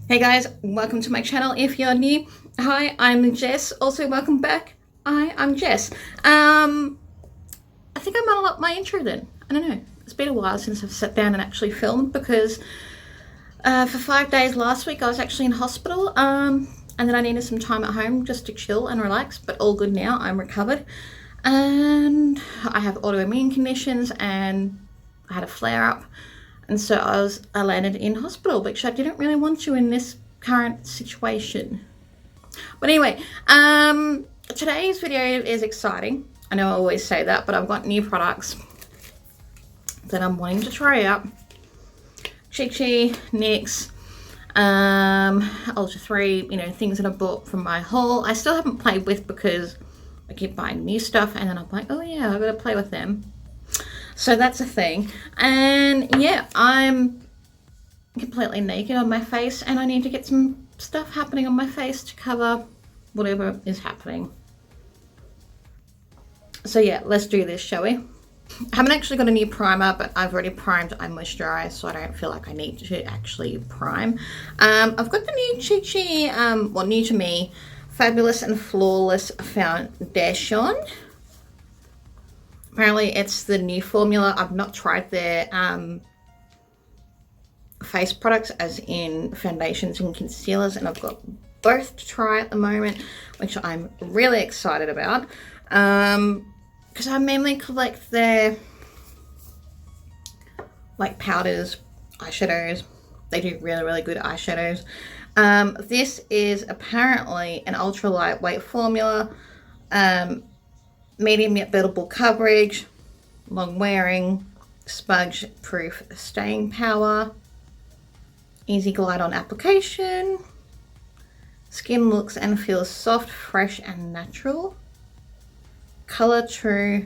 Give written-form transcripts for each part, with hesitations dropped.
Hey guys, welcome to my channel if you're new. Hi, I'm Jess. Also, welcome back. I'm Jess. I think I might up my intro then. I don't know. It's been a while since I've sat down and actually filmed because for 5 days last week I was actually in hospital. And then I needed some time at home just to chill and relax, but all good now. I'm recovered. And I have autoimmune conditions and I had a flare up. And so I landed in hospital, which I didn't really want to in this current situation. But anyway, today's video is exciting. I know I always say that, but I've got new products that I'm wanting to try out. Chichi, NYX, Ultra 3, things that I bought from my haul. I still haven't played with because I keep buying new stuff and then I'm like, oh yeah, I've got to play with them. So that's a thing. And yeah, I'm completely naked on my face and I need to get some stuff happening on my face to cover whatever is happening. So yeah, let's do this, shall we? I haven't actually got a new primer, but I've already primed and moisturized, so I don't feel like I need to actually prime. I've got the new Chichi, well, new to me, Fabulous and Flawless Foundation. Apparently it's the new formula. I've not tried their face products, as in foundations and concealers, and I've got both to try at the moment, which I'm really excited about, because I mainly collect their like powders, eyeshadows. They do really good eyeshadows. This is apparently an ultra lightweight formula, medium yet buildable coverage, long wearing, smudge proof staying power, easy glide on application, skin looks and feels soft, fresh and natural, color true,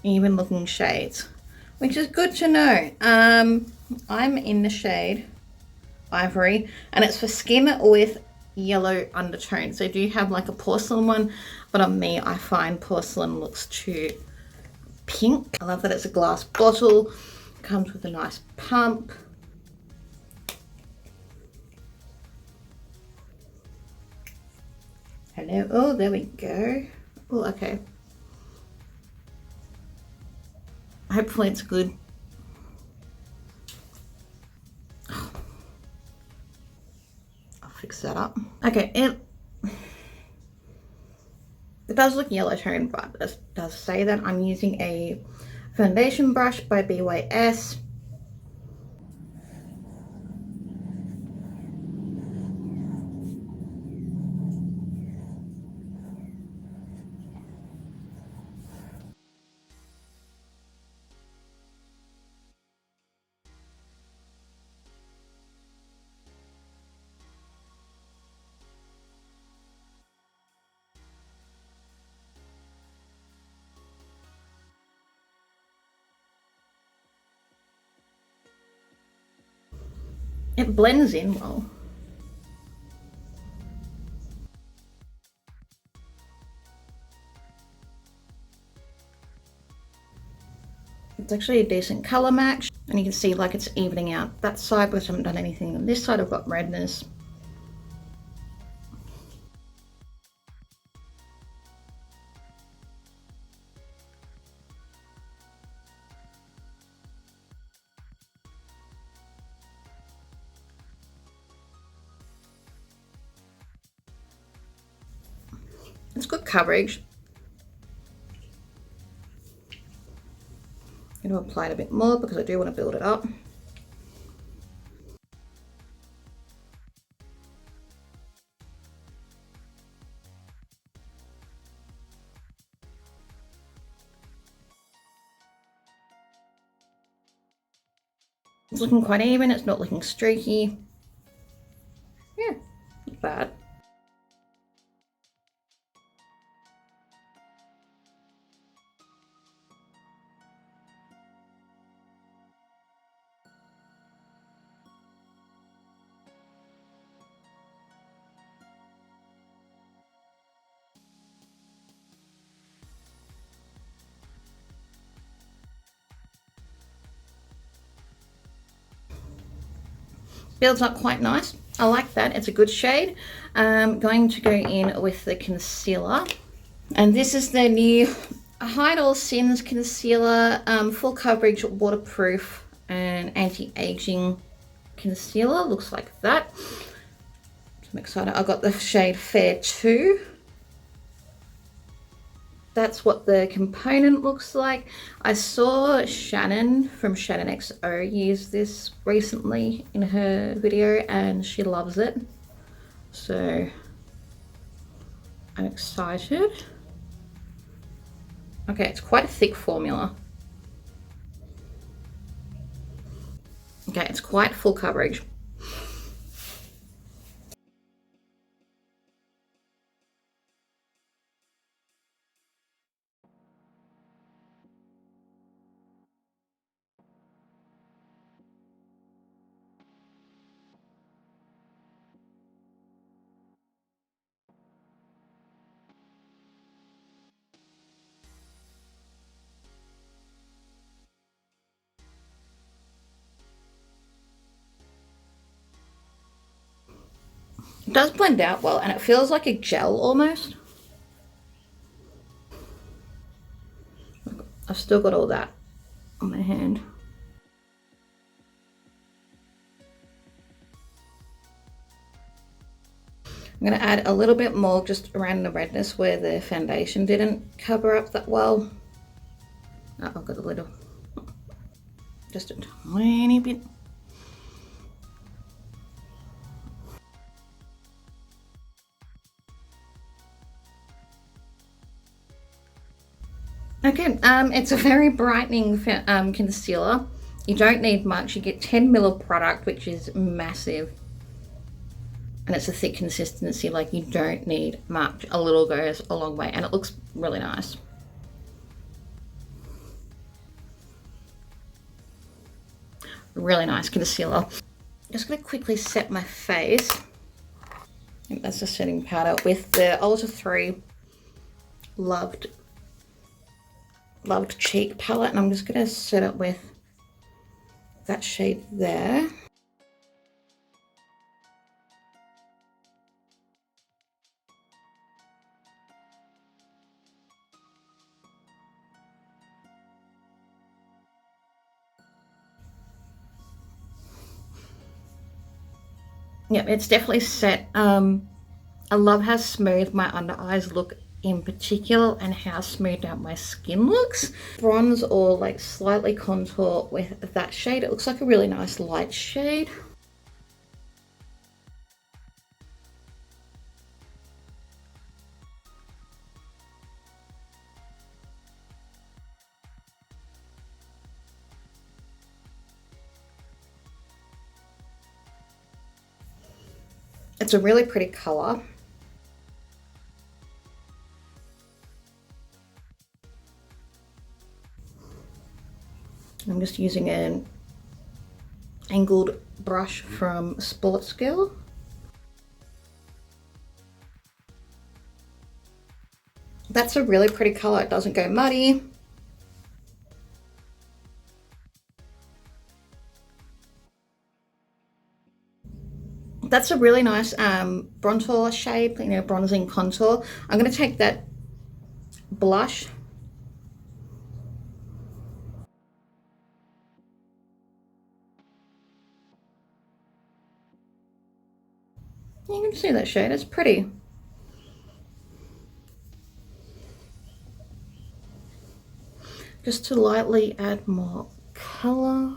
even looking shades, which is good to know. I'm in the shade Ivory and it's for skin with yellow undertones. They do have like a porcelain one, but on me I find porcelain looks too pink. I love that it's a glass bottle, comes with a nice pump. Hello. Oh, there we go. Oh, okay. Hopefully it's good. I'll fix that up. Okay, it does look yellow tone, but it does say that I'm using a foundation brush by BYS. It blends in well. It's actually a decent color match, and you can see like it's evening out that side because I haven't done anything on this side. I've got redness. It's good coverage. I'm going to apply it a bit more because I do want to build it up. It's looking quite even, it's not looking streaky. Yeah, not bad. Builds up quite nice. I like that. It's a good shade. Going to go in with the concealer. And this is the new Hide All Sins concealer. Full coverage, waterproof, and anti-aging concealer. Looks like that. I'm excited. I got the shade Fair 2. That's what the component looks like. I saw Shannon from Shannon XO use this recently in her video and she loves it. So I'm excited. Okay, it's quite a thick formula. Okay, it's quite full coverage. It does blend out well and it feels like a gel almost. I've still got all that on my hand. I'm going to add a little bit more just around the redness where the foundation didn't cover up that well. Oh, I've got a little, just a tiny bit. Okay, it's a very brightening concealer. You don't need much. You get 10 ml of product, which is massive. And it's a thick consistency, like you don't need much. A little goes a long way and it looks really nice. Really nice concealer. Just gonna quickly set my face. I think that's the setting powder with the Ultra 3 Loved Cheek palette, and I'm just going to set it with that shade there. Yep, it's definitely set. I love how smooth my under eyes look in particular and how smoothed out my skin looks. Bronze or like slightly contour with that shade. It looks like a really nice light shade. It's a really pretty color. I'm just using an angled brush from Sports Girl. That's a really pretty color. It doesn't go muddy. That's a really nice bronzer shade, you know, bronzing contour. I'm going to take that blush. You can see that shade, it's pretty. Just to lightly add more color.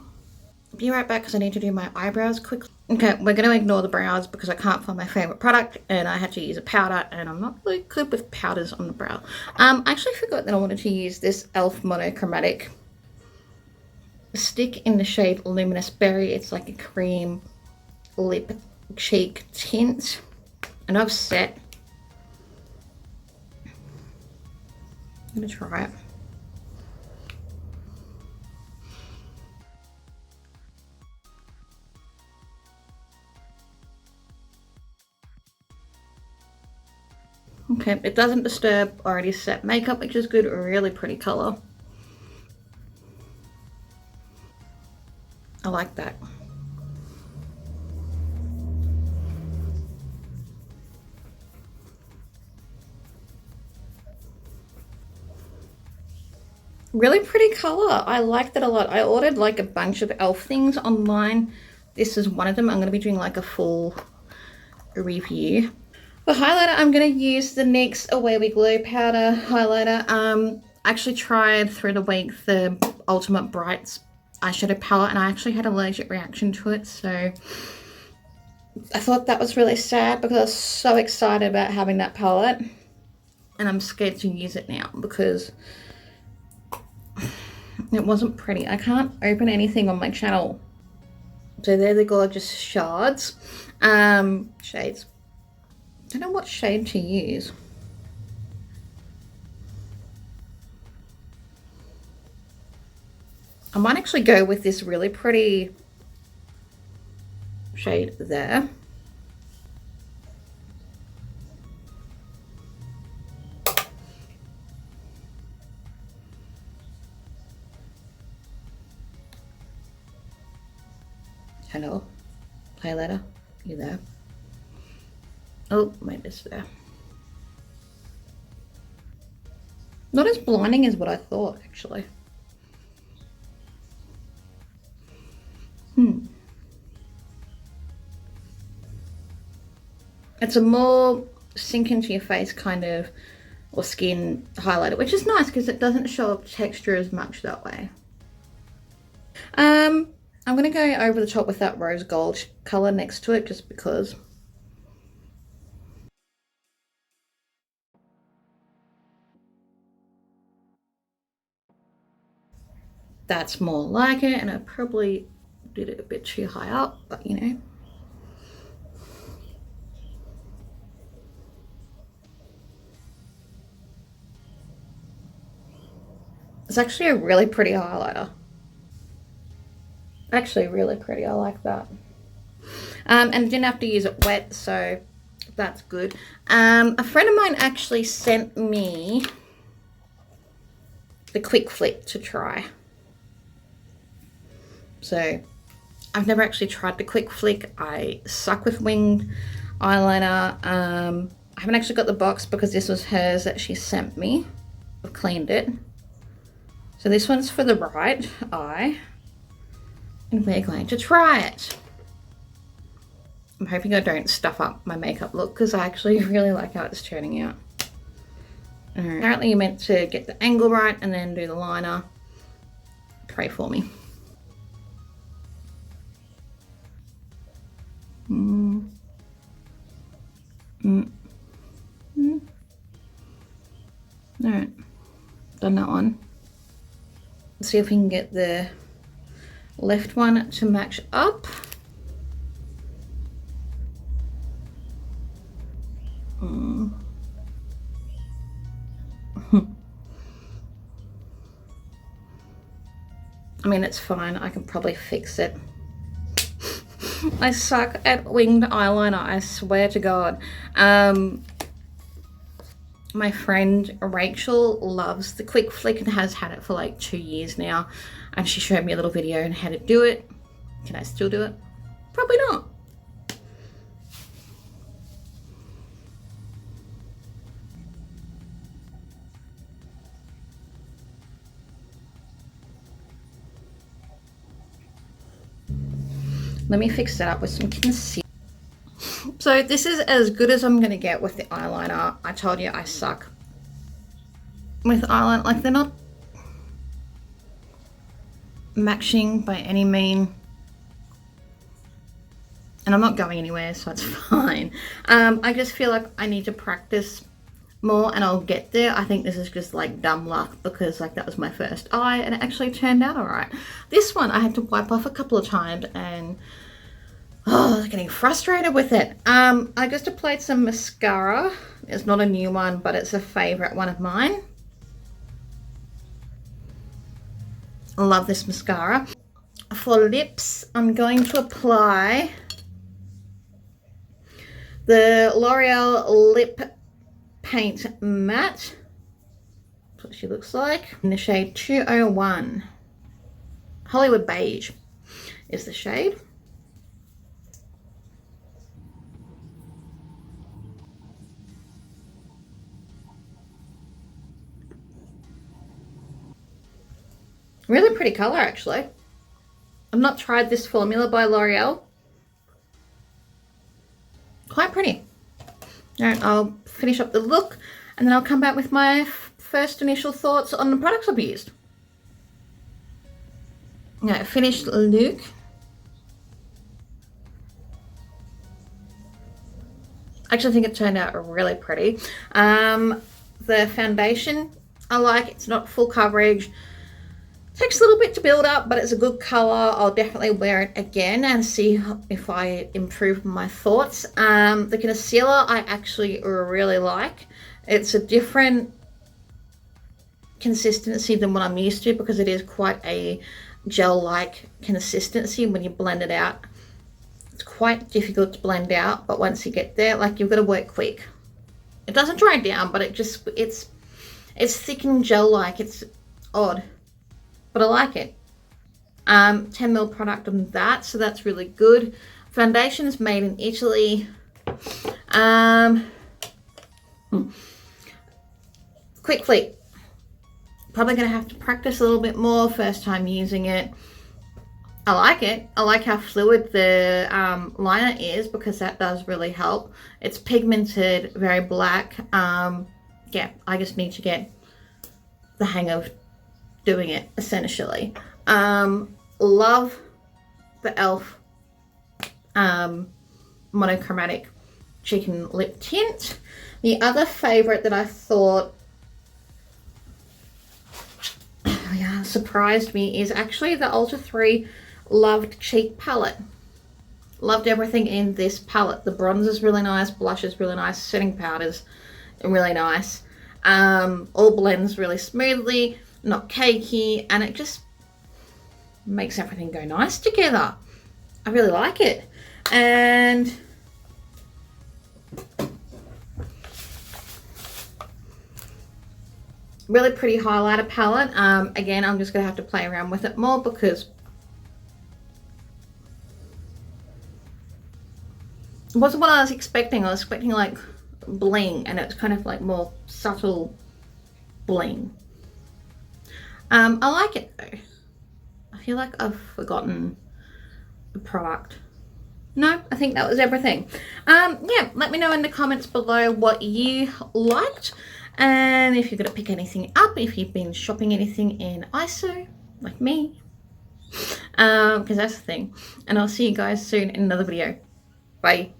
Be right back because I need to do my eyebrows quickly. Okay, we're going to ignore the brows because I can't find my favorite product and I had to use a powder and I'm not really good with powders on the brow. I actually forgot that I wanted to use this e.l.f. monochromatic stick in the shade Luminous Berry. It's like a cream lip cheek tint and I've set. I'm going to try it. Okay, it doesn't disturb already set makeup, which is good. A really pretty color. I like that. Really pretty color. I like that a lot. I ordered like a bunch of elf things online. This is one of them. I'm going to be doing like a full review. For highlighter, I'm going to use the NYX Away We Glow powder highlighter. I actually tried through the week the Ultimate Brights eyeshadow palette, and I actually had an allergic reaction to it, so I thought that was really sad because I was so excited about having that palette, and I'm scared to use it now because it wasn't pretty. I can't open anything on my channel. So they're the gorgeous shards. Shades. I don't know what shade to use. I might actually go with this really pretty shade there. Hello, highlighter, you there? Oh, maybe it's there. Not as blinding as what I thought, actually. It's a more sink into your face kind of, or skin highlighter, which is nice because it doesn't show up texture as much that way. I'm going to go over the top with that rose gold color next to it just because. That's more like it, and I probably did it a bit too high up, but you know. It's actually a really pretty highlighter. Actually really pretty, I like that. And didn't have to use it wet, so that's good. A friend of mine actually sent me the Quick Flick to try. So I've never actually tried the Quick Flick. I suck with winged eyeliner. I haven't actually got the box because this was hers that she sent me. I've cleaned it. So this one's for the right eye, and we're going to try it. I'm hoping I don't stuff up my makeup look because I actually really like how it's turning out. Apparently you're meant to get the angle right and then do the liner. Pray for me. Alright, done that one. Let's see if we can get the left one to match up. I mean, it's fine. I can probably fix it. I suck at winged eyeliner, I swear to God. My friend Rachel loves the Quick Flick and has had it for like 2 years now. And she showed me a little video on how to do it. Can I still do it? Probably not. Let me fix that up with some concealer. So this is as good as I'm going to get with the eyeliner. I told you I suck with eyeliner. Like, they're not matching by any mean. And I'm not going anywhere, so it's fine. I just feel like I need to practice more and I'll get there. I think this is just like dumb luck because like that was my first eye and it actually turned out all right. This one I had to wipe off a couple of times and I was getting frustrated with it. I just applied some mascara. It's not a new one, but it's a favorite one of mine. I love this mascara. For lips, I'm going to apply the L'Oreal Lip Paint Matte. That's what she looks like. In the shade 201. Hollywood Beige is the shade. Really pretty colour, actually. I've not tried this formula by L'Oreal. Quite pretty. Alright, I'll finish up the look and then I'll come back with my first initial thoughts on the products I've used. Now, finished look. I actually think it turned out really pretty. The foundation, I like. It's not full coverage. Takes a little bit to build up, but it's a good color. I'll definitely wear it again and see if I improve my thoughts. The concealer I actually really like. It's a different consistency than what I'm used to because it is quite a gel-like consistency when you blend it out. It's quite difficult to blend out, but once you get there, like, you've got to work quick. It doesn't dry down, but it's thick and gel-like. It's odd, but I like it. 10ml product on that, so that's really good. Foundation is made in Italy. Quickly, probably gonna have to practice a little bit more. First time using it. I like it. I like how fluid the liner is because that does really help. It's pigmented, very black. Yeah, I just need to get the hang of doing it, essentially. Love the e.l.f. Monochromatic chicken lip tint. The other favorite that I thought surprised me is actually the Ultra 3 Loved Cheek palette. Loved everything in this palette. The bronze is really nice, blush is really nice, setting powders really nice. All blends really smoothly, not cakey, and it just makes everything go nice together. I really like it. And really pretty highlighter palette. Again, I'm just gonna have to play around with it more because it wasn't what I was expecting. I was expecting like bling, and it's kind of like more subtle bling. I like it though. I feel like I've forgotten the product. No, I think that was everything. Yeah, let me know in the comments below what you liked, and if you're gonna pick anything up, if you've been shopping anything in ISO like me, because that's the thing. And I'll see you guys soon in another video. Bye.